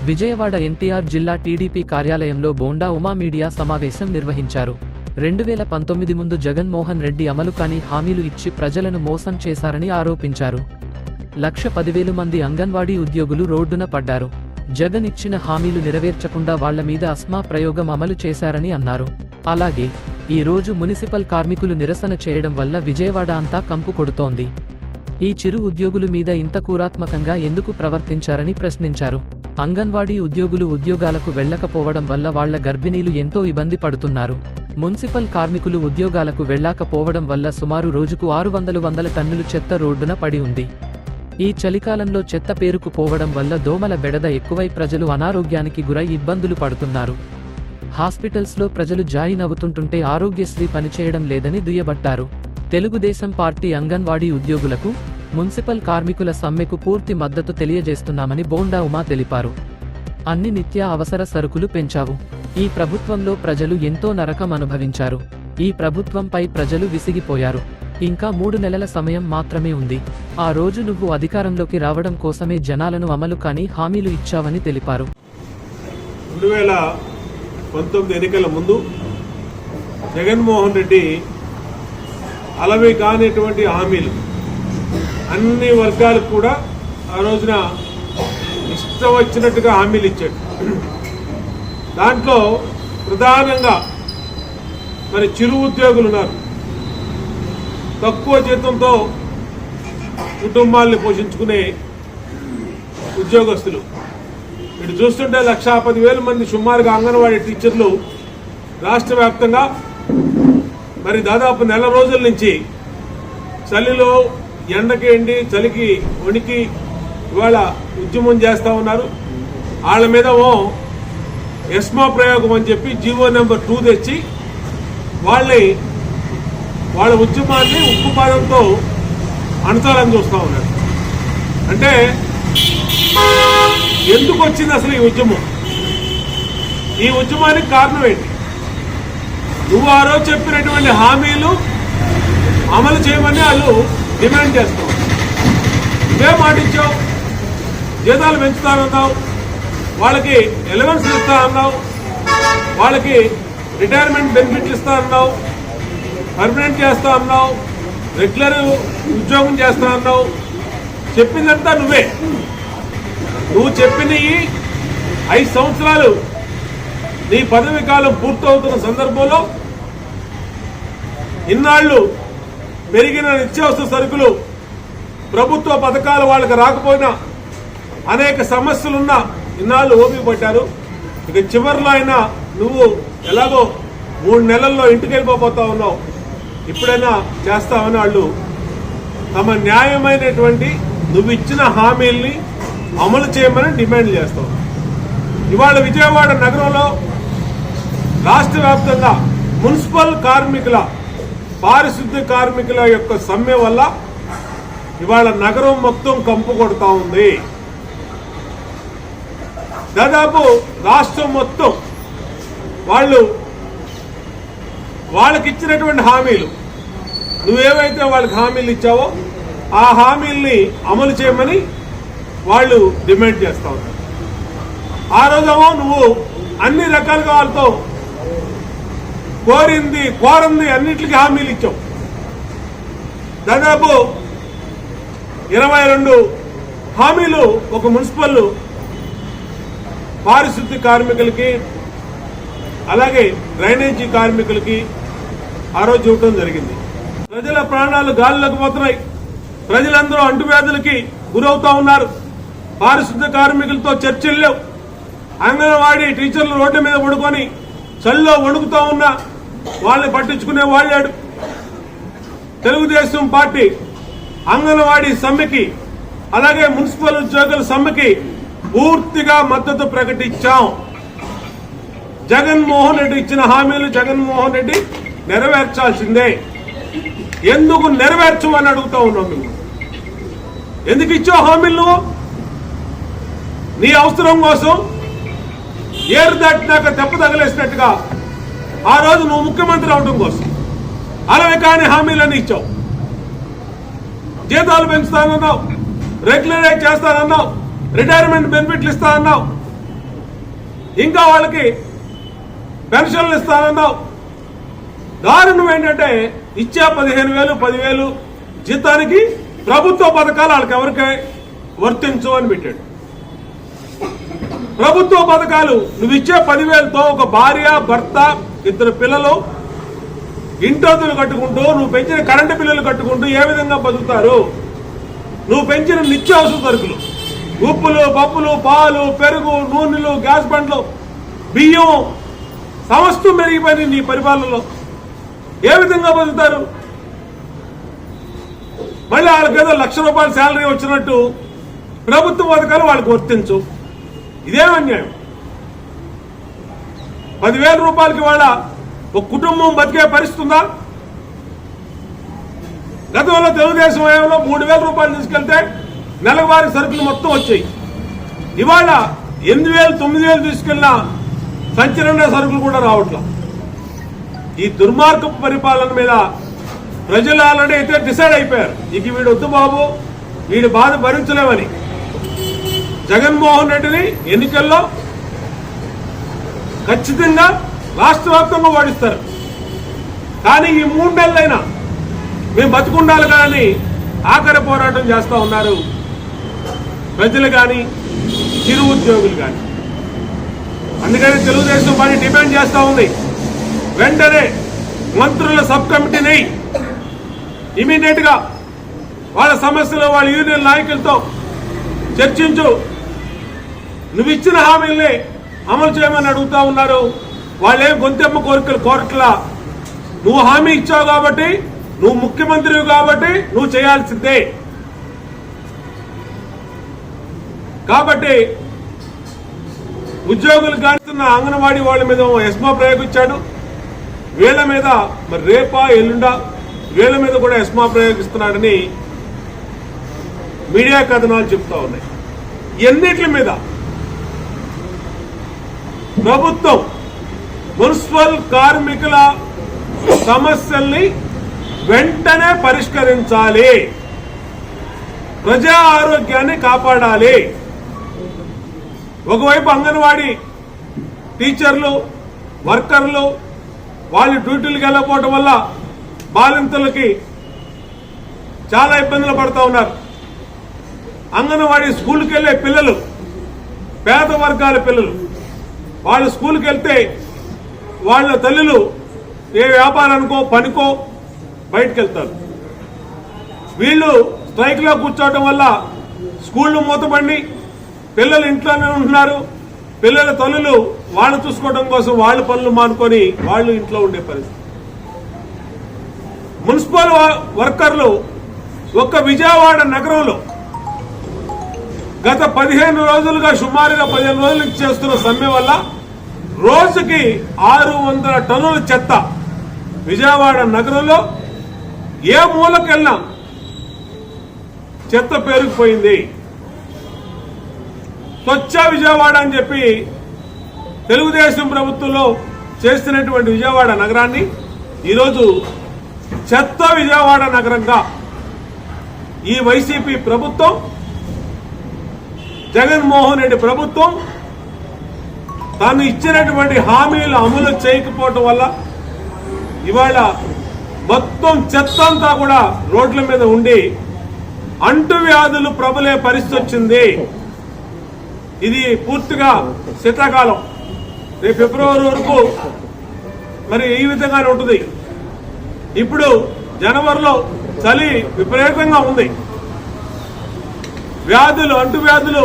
విజయవాడ ఎన్టీఆర్ జిల్లా టీడీపీ కార్యాలయంలో బోండా ఉమా మీడియా సమావేశం నిర్వహించారు. 2019 ముందు జగన్మోహన్ రెడ్డి అమలు కాని హామీలు ఇచ్చి ప్రజలను మోసం చేశారని ఆరోపించారు. 1,10,000 మంది అంగన్వాడీ ఉద్యోగులు రోడ్డున పడ్డారు. జగన్ ఇచ్చిన హామీలు నెరవేర్చకుండా వాళ్ల మీద అస్మా ప్రయోగం అమలు చేశారని అన్నారు. అలాగే ఈ రోజు మున్సిపల్ కార్మికులు నిరసన చేయడం వల్ల విజయవాడ అంతా కంపు కొడుతోంది. ఈ చిరు ఉద్యోగుల మీద ఇంత క్రూరాత్మకంగా ఎందుకు ప్రవర్తించారని ప్రశ్నించారు. అంగన్వాడీ ఉద్యోగులు ఉద్యోగాలకు వెళ్లకపోవడం వల్ల వాళ్ల గర్భిణీలు ఎంతో ఇబ్బంది పడుతున్నారు. మున్సిపల్ కార్మికులు ఉద్యోగాలకు వెళ్లకపోవడం వల్ల సుమారు రోజుకు 600 టన్నులు చెత్త రోడ్డున పడి ఉంది. ఈ చలికాలంలో చెత్త పేరుకుపోవడం వల్ల దోమల బెడద ఎక్కువై ప్రజలు అనారోగ్యానికి గురై ఇబ్బందులు పడుతున్నారు. హాస్పిటల్స్లో ప్రజలు జాయిన్ అవుతుంటుంటే ఆరోగ్యశ్రీ పనిచేయడం లేదని దుయ్యబట్టారు. తెలుగుదేశం పార్టీ అంగన్వాడీ ఉద్యోగులకు, మున్సిపల్ కార్మికుల సమ్మెకు పూర్తి మద్దతు తెలియజేస్తున్నామని బోండా ఉమా తెలిపారు. అన్ని నిత్య అవసర సరుకులు పెంచావు. ఈ ప్రభుత్వంలో ప్రజలు ఎంతో నరకం అనుభవించారు. ఈ ప్రభుత్వంపై ప్రజలు విసిగిపోయారు. ఇంకా 3 నెలల సమయం మాత్రమే ఉంది. ఆ రోజు నువ్వు అధికారంలోకి రావడం కోసమే జనాలను అమలు కాని హామీలు ఇచ్చావని తెలిపారు. 2019 ఎన్నికల ముందు జగన్మోహన్ రెడ్డి అలవి కానిటువంటి హామీలు అన్ని వర్గాలకు కూడా ఆ రోజున ఇష్టం వచ్చినట్టుగా హామీలు ఇచ్చాడు. దాంట్లో ప్రధానంగా మరి చిరు ఉద్యోగులు ఉన్నారు. తక్కువ జీతంతో కుటుంబాలని పోషించుకునే ఉద్యోగస్తులు. ఇటు చూస్తుంటే 1,10,000 మంది సుమారుగా అంగన్వాడీ టీచర్లు రాష్ట్ర వ్యాప్తంగా మరి దాదాపు నెల రోజుల నుంచి చలిలో ఎండకి ఎండి చలికి వణికి ఇవాళ ఉద్యమం చేస్తూ ఉన్నారు. వాళ్ళ మీద ఎస్మా ప్రయోగం అని చెప్పి జీవో నెంబర్ 2 తెచ్చి వాళ్ళ ఉద్యమాన్ని ఉక్కుపాదంతో అణచాలని చూస్తూ ఉన్నారు. అంటే ఎందుకు వచ్చింది అసలు ఈ ఉద్యమం? ఈ ఉద్యమానికి కారణం ఏంటి? నువ్వు ఆ రోజు చెప్పినటువంటి హామీలు అమలు చేయమని వాళ్ళు డిమాండ్ చేస్తావు. ఇవే మాట ఇచ్చావు. జీతాలు పెంచుతానన్నావు, వాళ్ళకి ఎలవెన్స్ ఇస్తా అన్నావు, వాళ్ళకి రిటైర్మెంట్ బెనిఫిట్లు ఇస్తా అన్నావు, పర్మనెంట్ చేస్తా అన్నావు, రెగ్యులర్ ఉద్యోగం చేస్తా అన్నావు. చెప్పిందంతా నువ్వే. నువ్వు చెప్పినవి 5 సంవత్సరాలు నీ పదవి కాలం పూర్తవుతున్న సందర్భంలో ఇన్నాళ్లు పెరిగిన నిత్యావసర సరుకులు, ప్రభుత్వ పథకాలు వాళ్ళకి రాకపోయినా అనేక సమస్యలున్నా ఇన్నాళ్ళు ఓపిక పట్టారు. ఇక చివరిలో అయినా నువ్వు ఎలాగో 3 నెలల్లో ఇంటికి వెళ్ళిపోతా ఉన్నావు. ఇప్పుడైనా చేస్తామని వాళ్ళు తమ న్యాయమైనటువంటి నువ్వు ఇచ్చిన హామీల్ని అమలు చేయమని డిమాండ్ చేస్తావు. ఇవాళ విజయవాడ నగరంలో రాష్ట్ర వ్యాప్తంగా మున్సిపల్ కార్మికుల, పారిశుద్ధ్య కార్మికుల యొక్క సమ్మె వల్ల ఇవాళ నగరం మొత్తం కంపు కొడతా ఉంది. దాదాపు రాష్ట్రం మొత్తం వాళ్ళకి ఇచ్చినటువంటి హామీలు, నువ్వేవైతే వాళ్ళకి హామీలు ఇచ్చావో ఆ హామీల్ని అమలు చేయమని వాళ్ళు డిమాండ్ చేస్తా ఉన్నారు. ఆ రోజేమో నువ్వు అన్ని రకాలుగా వాళ్ళతో కోరంది అన్నింటికి హామీలు ఇచ్చావు. దాదాపు 22 హామీలు ఒక మున్సిపల్ పారిశుద్ధ్య కార్మికులకి, అలాగే డ్రైనేజీ కార్మికులకి ఆ రోజు ఇవ్వడం జరిగింది. ప్రజల ప్రాణాలు గాలిలోకి పోతున్నాయి. ప్రజలందరూ అంటువ్యాధులకి గురవుతా ఉన్నారు. పారిశుద్ధ్య కార్మికులతో చర్చలు లేవు. అంగన్వాడీ టీచర్లు రోడ్ల మీద పడుకొని చలిలో వణుకుతా ఉన్నా వాళ్ళని పట్టించుకునే వాళ్ళాడు. తెలుగుదేశం పార్టీ అంగన్వాడీ సమ్మెకి, అలాగే మున్సిపల్ ఉద్యోగుల సమ్మెకి పూర్తిగా మద్దతు ప్రకటించాం. జగన్మోహన్ రెడ్డి ఇచ్చిన హామీలు జగన్మోహన్ రెడ్డి నెరవేర్చాల్సిందే. ఎందుకు నెరవేర్చమని అడుగుతా ఉన్నాం. మేము ఎందుకు ఇచ్చావు హామీలు? నువ్వు నీ అవసరం కోసం ఏరు దాటినాక తెప్ప తగలేసినట్టుగా ఆ రోజు నువ్వు ముఖ్యమంత్రి అవడం కోసం అలవి కాని హామీలన్నీ ఇచ్చావు. జీతాలు పెంచుతానన్నావు, రెగ్యులరైజ్ చేస్తానన్నావు, రిటైర్మెంట్ బెనిఫిట్లు ఇస్తానన్నావు. ఇంకా వాళ్ళకి పెన్షన్లు ఇస్తానన్నావు. దారుణం ఏంటంటే ఇచ్చే 15,000 10,000 జీతానికి ప్రభుత్వ పథకాలు వాళ్ళకి ఎవరికి వర్తించు అని పెట్టాడు. ప్రభుత్వ పథకాలు నువ్వు ఇచ్చే 10,000తో ఒక భార్య భర్త 2 పిల్లలు ఇంటోతులు కట్టుకుంటూ నువ్వు పెంచిన కరెంటు బిల్లులు కట్టుకుంటూ ఏ విధంగా బతుకుతారు? నువ్వు పెంచిన నిత్యావసర సరుకులు ఉప్పులు పప్పులు పాలు పెరుగు నూనెలు గ్యాస్ బండ్లు బియ్యం సమస్తం పెరిగిపోయింది. నీ పరిపాలనలో ఏ విధంగా బతుకుతారు? మళ్ళీ వాళ్ళకి ఏదో ₹1,00,000 శాలరీ వచ్చినట్టు ప్రభుత్వ పథకాలు వాళ్ళకి వర్తించు. ఇదేమన్యాయం? 10,000 రూపాయలకి వాళ్ళ ఒక కుటుంబం బతికే పరిస్థితి ఉందా? గతంలో తెలుగుదేశం హయాంలో 3,000 రూపాయలు తీసుకెళ్తే నెలవారీ సరుకులు మొత్తం వచ్చాయి. ఇవాళ 8,000 9,000 తీసుకెళ్లిన సంచలన సరుకులు కూడా రావట్లా. ఈ దుర్మార్గపు పరిపాలన మీద ప్రజలు ఆల్రెడీ అయితే డిసైడ్ అయిపోయారు. ఇక వీడు వద్దు బాబు, వీడి బాధ భరించలేమని జగన్మోహన్ రెడ్డిని ఎన్నికల్లో ఖచ్చితంగా రాష్ట్ర వ్యాప్తంగా ఓడిస్తారు. కానీ ఈ 3 నెలలైనా మేము బతుకుండాలి కానీ ఆఖరి పోరాటం చేస్తూ ఉన్నారు ప్రజలు కానీ చిరు ఉద్యోగులు కానీ. అందుకని తెలుగుదేశం పార్టీ డిమాండ్ చేస్తూ ఉంది, వెంటనే మంత్రుల సబ్ కమిటీని ఇమీడియట్ గా వాళ్ళ సమస్యలు వాళ్ళ యూనియన్ నాయకులతో చర్చించు, నువ్వు ఇచ్చిన హామీల్ని అమలు చేయమని అడుగుతా ఉన్నారు. వాళ్ళేం గొంతెమ్మ కోరికలు కోరట్లా. నువ్వు హామీ ఇచ్చావు కాబట్టి, నువ్వు ముఖ్యమంత్రివి కాబట్టి నువ్వు చేయాల్సిందే. కాబట్టి ఉద్యోగులు కానిస్తున్న అంగన్వాడీ వాళ్ళ మీద ఎస్మా ప్రయోగించాడు. వీళ్ళ మీద మరి రేపా ఎల్లుండా వీళ్ళ మీద కూడా ఎస్మా ప్రయోగిస్తున్నాడని మీడియా కథనాలు చెప్తా ఉన్నాయి. ఎన్నిటి మీద ప్రభుత్వం మున్సిపల్ కార్మికుల సమస్యల్ని వెంటనే పరిష్కరించాలి, ప్రజా ఆరోగ్యాన్ని కాపాడాలి. ఒకవైపు అంగన్వాడీ టీచర్లు వర్కర్లు వాళ్ళు డ్యూటీలకు వెళ్ళకపోవడం వల్ల బాలింతలకి చాలా ఇబ్బందులు పడుతూ ఉన్నారు. అంగన్వాడీ స్కూల్కి వెళ్లే పిల్లలు, పేద వర్గాల పిల్లలు, వాళ్ళు స్కూల్కి వెళ్తే వాళ్ళ తల్లులు ఏ వ్యాపారానికో పనికో బయటకు వెళ్తారు. వీళ్ళు స్ట్రైక్ లో కూర్చోవడం వల్ల స్కూళ్లు మూతపడి పిల్లలు ఇంట్లోనే ఉంటున్నారు. పిల్లల తల్లులు వాళ్ళు చూసుకోవడం కోసం వాళ్ళ పనులు మానుకొని వాళ్ళు ఇంట్లో ఉండే పరిస్థితి. మున్సిపల్ వర్కర్లు ఒక్క విజయవాడ నగరంలో గత 15 రోజులుగా సుమారుగా 15 రోజుల నుంచి చేస్తున్న సమ్మె వల్ల రోజుకి 600 టన్నుల చెత్త విజయవాడ నగరంలో ఏ మూలకెళ్ళినా చెత్త పేరుకుపోయింది. స్వచ్ఛ విజయవాడ అని చెప్పి తెలుగుదేశం ప్రభుత్వంలో చేస్తున్నటువంటి విజయవాడ నగరాన్ని ఈరోజు చెత్త విజయవాడ నగరంగా ఈ వైసీపీ ప్రభుత్వం, జగన్మోహన్ రెడ్డి ప్రభుత్వం తాను ఇచ్చినటువంటి హామీలు అమలు చేయకపోవటం వల్ల ఇవాళ మొత్తం చెత్త అంతా కూడా రోడ్ల మీద ఉండి అంటువ్యాధులు ప్రబలే పరిస్థితి వచ్చింది. ఇది పూర్తిగా శీతాకాలం, రేపు ఫిబ్రవరి వరకు మరి ఈ విధంగానే ఉంటుంది. ఇప్పుడు జనవరిలో చలి విపరీతంగా ఉంది. వ్యాధులు అంటువ్యాధులు